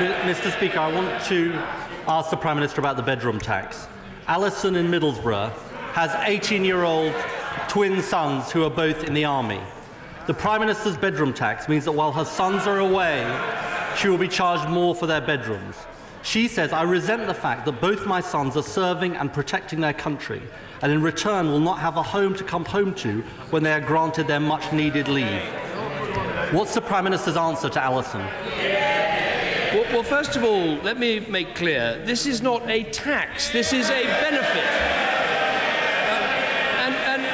Mr. Speaker, I want to ask the Prime Minister about the bedroom tax. Alison in Middlesbrough has 18-year-old twin sons who are both in the army. The Prime Minister's bedroom tax means that while her sons are away, she will be charged more for their bedrooms. She says, "I resent the fact that both my sons are serving and protecting their country, and in return will not have a home to come home to when they are granted their much-needed leave." What's the Prime Minister's answer to Alison? Well, first of all, let me make clear, this is not a tax, this is a benefit. And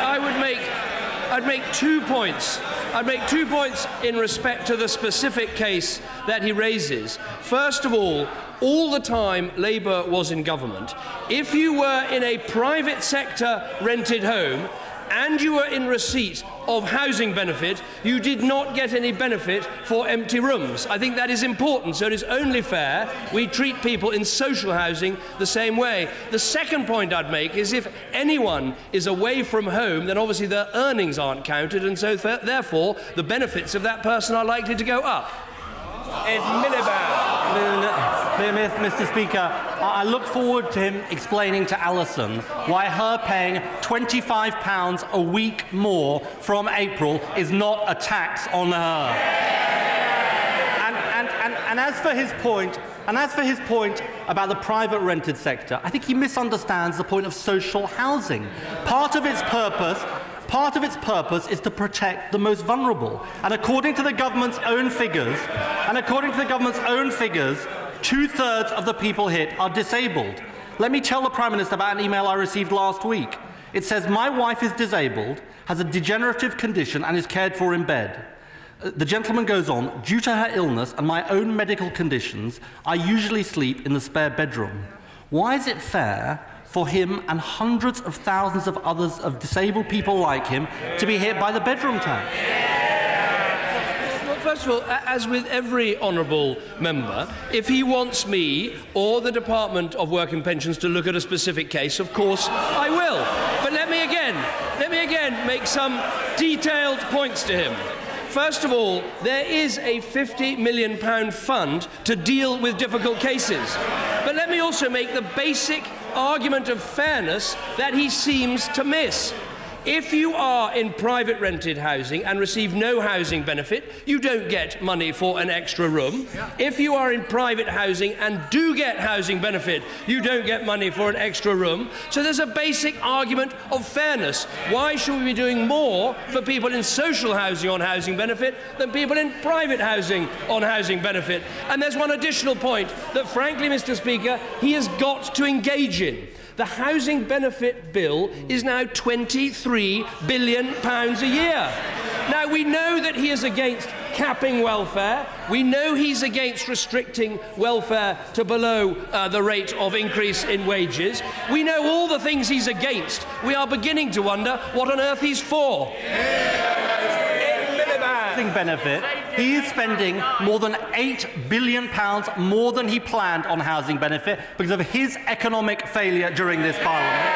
I'd make 2 points. I'd make 2 points in respect to the specific case that he raises. First of all the time Labour was in government, if you were in a private sector rented home and you were in receipt of housing benefit, you did not get any benefit for empty rooms. I think that is important, so it is only fair we treat people in social housing the same way. The second point I'd make is if anyone is away from home, then obviously their earnings aren't counted, and so therefore the benefits of that person are likely to go up. Ed Miliband. Mr. Speaker, I look forward to him explaining to Alison why her paying £25 a week more from April is not a tax on her. And as for his point about the private rented sector, I think he misunderstands the point of social housing. Part of its purpose is to protect the most vulnerable. And according to the government's own figures, 2/3 of the people hit are disabled. Let me tell the Prime Minister about an email I received last week. It says, "My wife is disabled, has a degenerative condition and is cared for in bed." The gentleman goes on, "Due to her illness and my own medical conditions, I usually sleep in the spare bedroom. Why is it fair for him and hundreds of thousands of others of disabled people like him to be hit by the bedroom tax?" Well, first of all, as with every honourable member, if he wants me or the Department of Work and Pensions to look at a specific case, of course I will. But let me again make some detailed points to him. First of all, there is a £50 million fund to deal with difficult cases. But let me also make the basic argument of fairness that he seems to miss. If you are in private rented housing and receive no housing benefit, you don't get money for an extra room. If you are in private housing and do get housing benefit, you don't get money for an extra room. So there's a basic argument of fairness. Why should we be doing more for people in social housing on housing benefit than people in private housing on housing benefit? And there's one additional point that, frankly, Mr. Speaker, he has got to engage in. The housing benefit bill is now £23 billion a year. Now, we know that he is against capping welfare. We know he's against restricting welfare to below the rate of increase in wages. We know all the things he's against. We are beginning to wonder what on earth he's for. Benefit, he is spending more than £8 billion more than he planned on housing benefit because of his economic failure during this Parliament.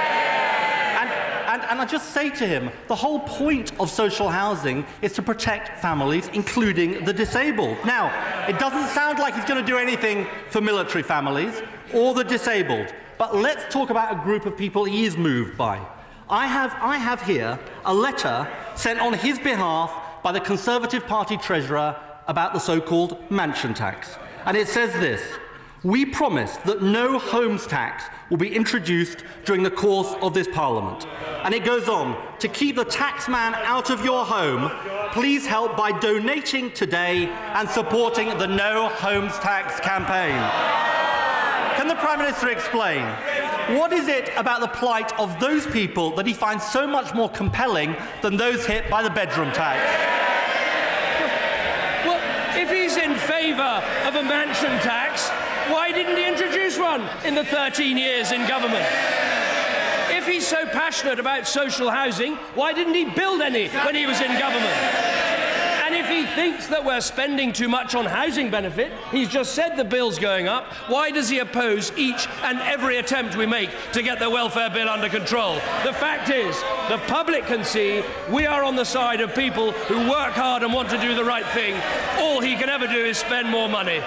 And I just say to him, the whole point of social housing is to protect families, including the disabled. Now, it doesn't sound like he's going to do anything for military families or the disabled, but let's talk about a group of people he is moved by. I have here a letter sent on his behalf by the Conservative Party Treasurer about the so-called mansion tax. And it says this: "We promise that no homes tax will be introduced during the course of this Parliament." And it goes on, "To keep the taxman out of your home, please help by donating today and supporting the No Homes Tax campaign." Can the Prime Minister explain what is it about the plight of those people that he finds so much more compelling than those hit by the bedroom tax? Well, if he's in favour of a mansion tax, why didn't he introduce one in the 13 years in government? If he's so passionate about social housing, why didn't he build any when he was in government? And if he thinks that we're spending too much on housing benefit, he's just said the bill's going up, why does he oppose each and every attempt we make to get the welfare bill under control? The fact is, the public can see we are on the side of people who work hard and want to do the right thing. All he can ever do is spend more money.